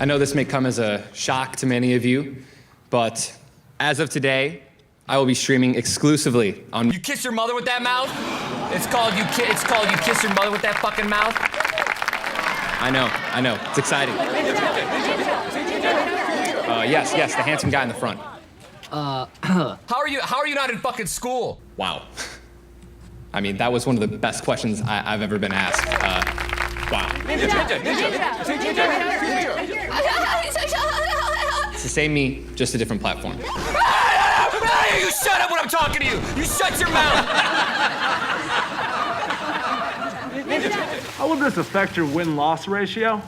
I know this may come as a shock to many of you, but as of today, I will be streaming exclusively on. You kiss your mother with that mouth? It's called you kiss your mother with that fucking mouth? I know. It's exciting. Yes, the handsome guy in the front. How are you not in fucking school? Wow. I mean, that was one of the best questions I've ever been asked. Wow. It's the same me, just a different platform. You shut up when I'm talking to you! You shut your mouth! How will this affect your win-loss ratio?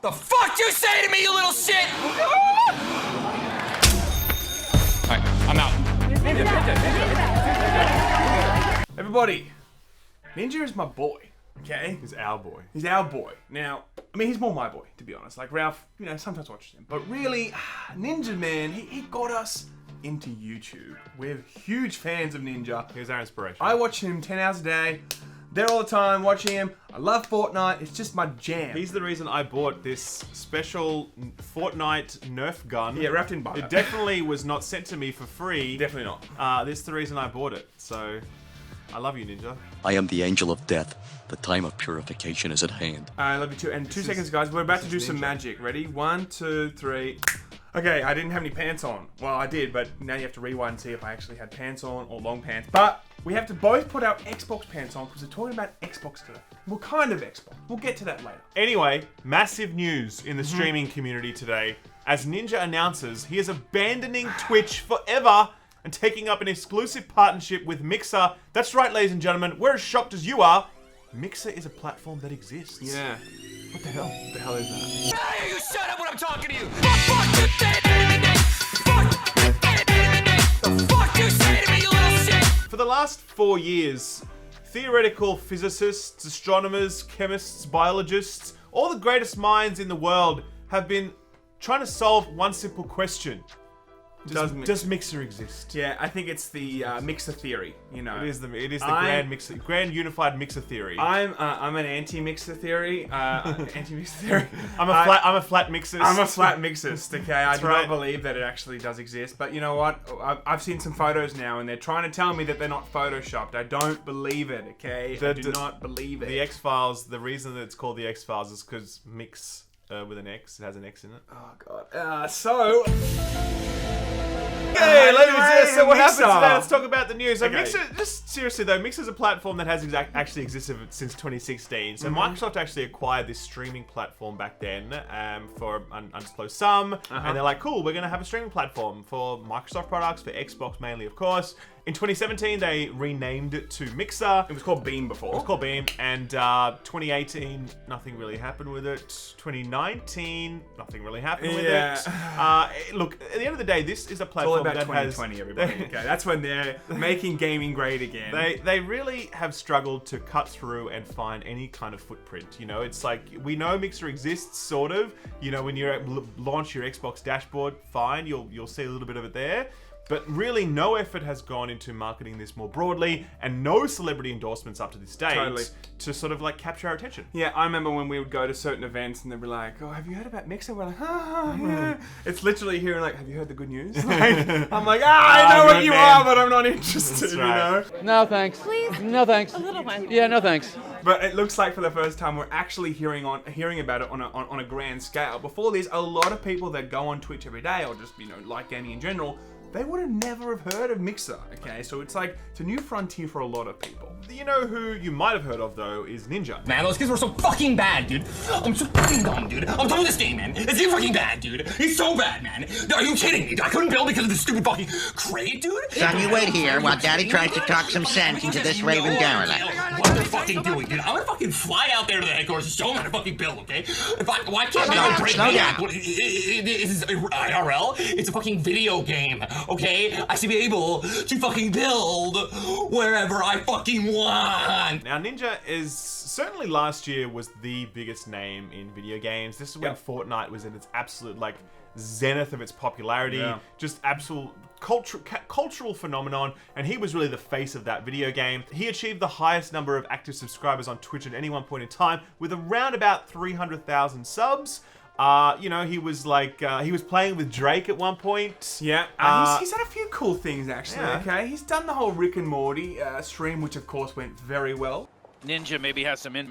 The fuck you say to me, you little shit! Alright, I'm out. Everybody, Ninja is my boy, okay? He's our boy. He's our boy. Now, I mean, he's more my boy, to be honest. Like, Ralph, you know, sometimes watches him. But really, Ninja, man, he got us into YouTube. We're huge fans of Ninja. He's our inspiration. I watch him 10 hours a day. There all the time, watching him. I love Fortnite. It's just my jam. He's the reason I bought this special Fortnite Nerf gun. Yeah, wrapped in butter. It definitely was not sent to me for free. Definitely not. This is the reason I bought it. So, I love you, Ninja. I am the angel of death. The time of purification is at hand. I love you too. And 2 seconds, guys. We're about to do some magic. Ready? 1, 2, 3. Okay, I didn't have any pants on. Well, I did, but now you have to rewind and see if I actually had pants on or long pants. But we have to both put our Xbox pants on because we're talking about Xbox today. Well, kind of Xbox. We'll get to that later. Anyway, massive news in the streaming community today. As Ninja announces, he is abandoning Twitch forever and taking up an exclusive partnership with Mixer. That's right, ladies and gentlemen, we're as shocked as you are. Mixer is a platform that exists. Yeah. What the hell? What the hell is that? Hey, you shut up when I'm talking to you! The fuck you say to me, you little shit! For the last 4 years, theoretical physicists, astronomers, chemists, biologists, all the greatest minds in the world have been trying to solve one simple question. Does Mixer exist? Yeah, I think it's the Mixer theory, you know. It is the grand unified Mixer theory. I'm an anti-Mixer theory. Anti-Mixer theory. I'm a flat mixer. I'm a flat mixist, okay? I do right. not believe that it actually does exist. But you know what? I've seen some photos now, and they're trying to tell me that they're not photoshopped. I don't believe it, okay? I do not believe it. The X-Files, the reason that it's called the X-Files is because Mix with an X. It has an X in it. Oh, God. So... Hey, ladies, so what Mixer. happened today? Let's talk about the news. So Okay. Mixer, just seriously though, Mixer's a platform that has actually existed since 2016. So Microsoft actually acquired this streaming platform back then for an undisclosed sum. And they're like, cool, we're going to have a streaming platform for Microsoft products, for Xbox mainly, of course. In 2017, they renamed it to Mixer. It was called Beam before. It was called Beam, and 2018, nothing really happened with it. 2019, nothing really happened with it. Look, at the end of the day, this is a platform It's all about that 2020, everybody. Okay, that's when they're making gaming great again. They really have struggled to cut through and find any kind of footprint. You know, it's like, we know Mixer exists, sort of. You know, when you launch your Xbox dashboard, fine, you'll see a little bit of it there. But really, no effort has gone into marketing this more broadly, and no celebrity endorsements up to this date to sort of like capture our attention. Yeah, I remember when we would go to certain events and they'd be like, oh, have you heard about Mixer? We're like, yeah. It's literally hearing like, have you heard the good news? Like, I'm like, I know what you are, but I'm not interested, you know? No, thanks. Please. No, thanks. A little one. Yeah, no, thanks. But it looks like for the first time we're actually hearing about it on a grand scale. Before this, a lot of people that go on Twitch every day, or just, you know, like gaming in general, they would have never have heard of Mixer, okay? So it's like, it's a new frontier for a lot of people. You know who you might have heard of, though, is Ninja. Man, those kids were so fucking bad, dude. I'm so fucking dumb, dude. I'm done with this game, man. It's so fucking bad, dude. It's so bad, man. Are you kidding me? I couldn't build because of this stupid fucking crate, dude. Son, you wait here while Daddy tries to talk some sense into this Raven derelict. What they're fucking doing, dude. I'm gonna fucking fly out there to the headquarters and show them how to fucking build, okay? Why can't they break me up? This is IRL. It's a fucking video game, okay? I should be able to fucking build wherever I fucking want. Now, Ninja is certainly last year was the biggest name in video games. This is when Fortnite was in its absolute like zenith of its popularity, just absolute cultural phenomenon, and he was really the face of that video game. He achieved the highest number of active subscribers on Twitch at any one point in time with around about 300,000 subs. You know, he was like, he was playing with Drake at one point. Yeah, he's had a few cool things actually. Yeah. Okay, he's done the whole Rick and Morty stream, which of course went very well. Ninja maybe has some min.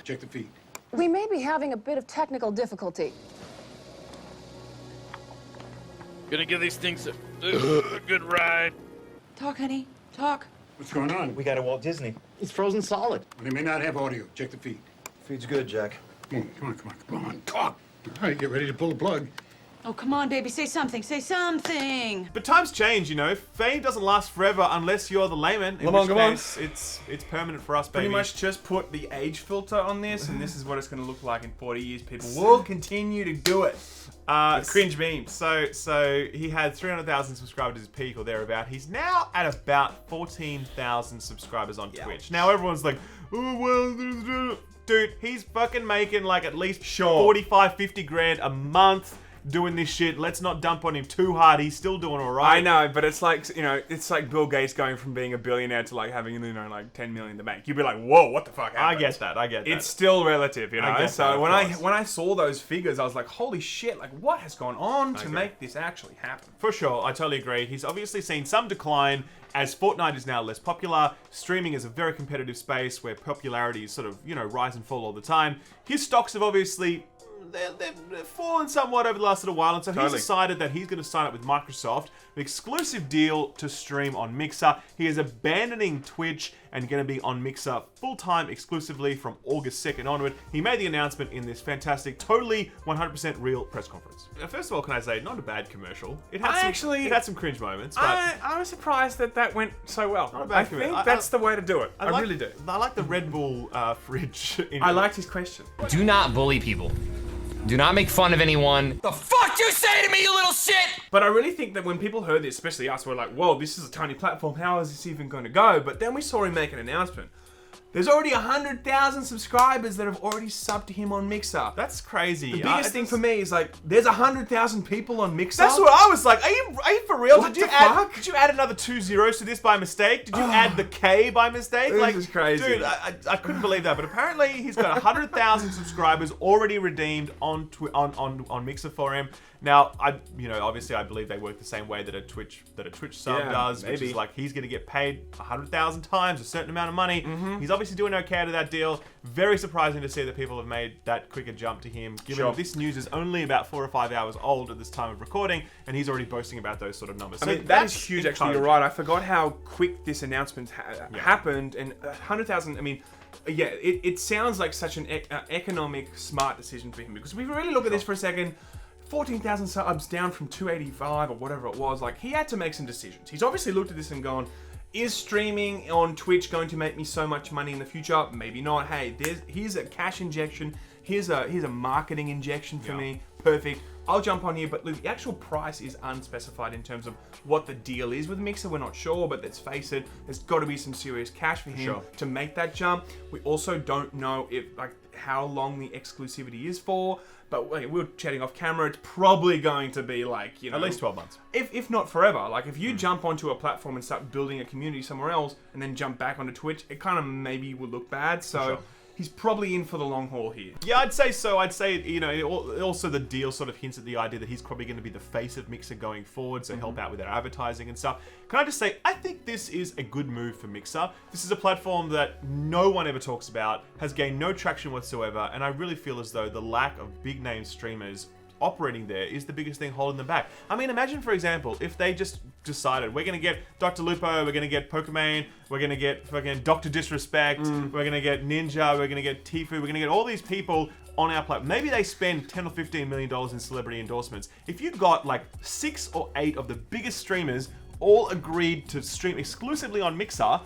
Check the feed. We may be having a bit of technical difficulty. Gonna give these things a good ride. Talk, honey. Talk. What's going on? We got a Walt Disney. It's frozen solid. They may not have audio. Check the feed. Feed's good, Jack. Come on. Talk. All right, get ready to pull the plug. Oh, come on, baby. Say something. Say something. But times change, you know. Fame doesn't last forever unless you're the layman. In Lamon which Gamon. case, it's permanent for us, baby. Pretty much just put the age filter on this, and this is what it's going to look like in 40 years. People will continue to do it. Cringe memes. So he had 300,000 subscribers at his peak or thereabout. He's now at about 14,000 subscribers on Twitch. Now everyone's like, oh well, dude, he's fucking making like at least 45, 50 grand a month doing this shit. Let's not dump on him too hard. He's still doing all right. I know, but it's like, you know, it's like Bill Gates going from being a billionaire to like having, you know, like 10 million in the bank. You'd be like, whoa, what the fuck happened? I get that. It's still relative, you know. I get So that, of when course. when I saw those figures, I was like, holy shit, like what has gone on to make this actually happen? For sure, I totally agree. He's obviously seen some decline as Fortnite is now less popular. Streaming is a very competitive space where popularity is sort of, you know, rise and fall all the time. His stocks have obviously they've fallen somewhat over the last little while, and so he's decided that he's going to sign up with Microsoft, an exclusive deal to stream on Mixer. He is abandoning Twitch and going to be on Mixer full-time exclusively from August 2nd onward. He made the announcement in this fantastic, totally 100% real press conference. First of all, can I say, not a bad commercial. It had some cringe moments, but I was surprised that went so well. Not a bad I commercial. think that's the way to do it. I really do. I like the Red Bull fridge. I liked his question. Do not bully people. Do not make fun of anyone. The fuck you say to me, you little shit! But I really think that when people heard this, especially us, we're like, whoa, this is a tiny platform. How is this even going to go? But then we saw him make an announcement. There's already 100,000 subscribers that have already subbed to him on Mixer. That's crazy. The biggest thing for me is like, there's 100,000 people on Mixer. That's what I was like. Are you for real? What Did the fuck? you add another 2 zeros to this by mistake? Did you add the K by mistake? This is crazy. Dude, I couldn't believe that. But apparently he's got 100,000 subscribers already redeemed on Mixer for him. Now, obviously I believe they work the same way that a Twitch sub does, which is like he's going to get paid 100,000 times a certain amount of money. He's obviously doing okay out of that deal. Very surprising to see that people have made that quicker jump to him, given that this news is only about 4 or 5 hours old at this time of recording, and he's already boasting about those sort of numbers. I mean, that is huge, actually. You're right. I forgot how quick this announcement happened, and 100,000, I mean, yeah, it sounds like such an economic, smart decision for him, because if we really look at this for a second, 14,000 subs down from 285 or whatever it was, like, he had to make some decisions. He's obviously looked at this and gone, is streaming on Twitch going to make me so much money in the future? Maybe not. Hey, here's a cash injection. Here's a marketing injection for me. Perfect. I'll jump on here, but the actual price is unspecified in terms of what the deal is with Mixer. We're not sure, but let's face it, there's got to be some serious cash for him to make that jump. We also don't know how long the exclusivity is for, but we were chatting off camera, it's probably going to be like, you know, at least 12 months. If not forever. Like, if you jump onto a platform and start building a community somewhere else and then jump back onto Twitch, it kind of maybe would look bad. So he's probably in for the long haul here. Yeah, I'd say so. I'd say, you know, also the deal sort of hints at the idea that he's probably going to be the face of Mixer going forward, so help out with their advertising and stuff. Can I just say, I think this is a good move for Mixer. This is a platform that no one ever talks about, has gained no traction whatsoever, and I really feel as though the lack of big name streamers operating there is the biggest thing holding them back. I mean, imagine, for example, if they just decided, we're going to get Dr. Lupo, we're going to get Pokemon, we're going to get fucking Dr. Disrespect, we're going to get Ninja, we're going to get Tifu, we're going to get all these people on our platform. Maybe they spend $10 or $15 million in celebrity endorsements. If you got like 6 or 8 of the biggest streamers all agreed to stream exclusively on Mixer,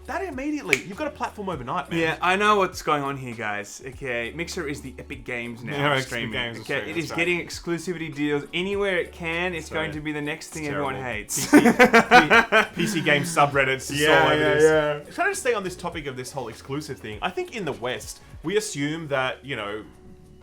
that immediately, you've got a platform overnight, man. Yeah, I know what's going on here, guys. Okay, Mixer is the Epic Games now. Streaming. Okay, it is getting exclusivity deals anywhere it can. It's going to be the next thing everyone hates. PC game subreddits. Yeah. Can I just stay on this topic of this whole exclusive thing? I think in the West, we assume that, you know,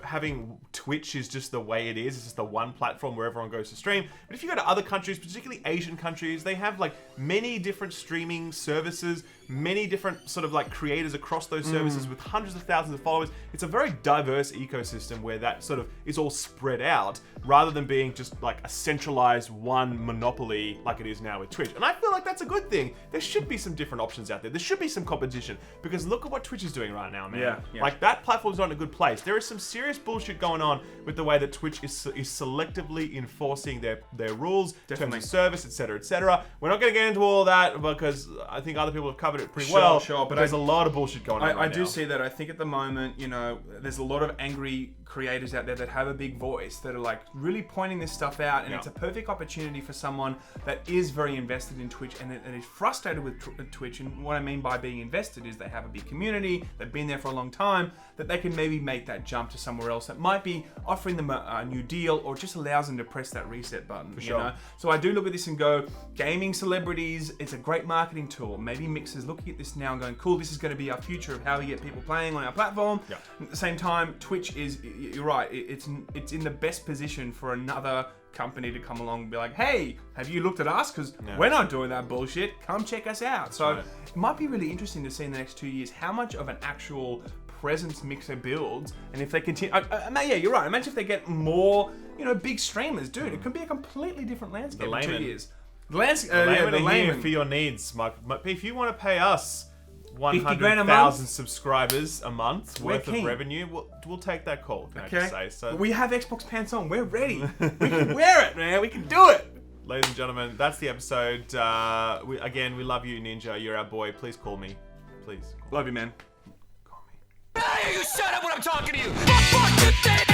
having Twitch is just the way it is. It's just the one platform where everyone goes to stream. But if you go to other countries, particularly Asian countries, they have like many different streaming services many different sort of like creators across those services with hundreds of thousands of followers. It's a very diverse ecosystem where that sort of is all spread out rather than being just like a centralized one monopoly like it is now with Twitch. And I feel like that's a good thing. There should be some different options out there. There should be some competition because look at what Twitch is doing right now, man. Yeah. Like that platform's not in a good place. There is some serious bullshit going on with the way that Twitch is selectively enforcing their rules, terms of service, etc., etc. We're not going to get into all of that because I think other people have covered it pretty well. Sure, but there's a lot of bullshit going on right I do now. see that. I think at the moment, you know, there's a lot of angry creators out there that have a big voice that are like really pointing this stuff out, and it's a perfect opportunity for someone that is very invested in Twitch and is frustrated with Twitch. And what I mean by being invested is they have a big community, they've been there for a long time, that they can maybe make that jump to somewhere else that might be offering them a new deal or just allows them to press that reset button. For sure. You know? So I do look at this and go, gaming celebrities, it's a great marketing tool. Maybe Mixer's looking at this now and going, cool, this is going to be our future of how we get people playing on our platform. Yeah. At the same time, Twitch is, you're right, it's in the best position for another company to come along and be like, hey, have you looked at us? Because we're not doing that bullshit. Come check us out. So it might be really interesting to see in the next 2 years how much of an actual presence Mixer builds, and if they continue, yeah, you're right. Imagine if they get more, big streamers, dude. It could be a completely different landscape in 2 years. The Laymen are here for your needs, Mike. If you want to pay us 100,000 subscribers a month worth keen. of revenue, we'll take that call. Can I just say so? We have Xbox pants on. We're ready. We can wear it, man. We can do it. Ladies and gentlemen, that's the episode. We love you, Ninja. You're our boy. Please call me. Please. Love you, man. Hey, you shut up when I'm talking to you!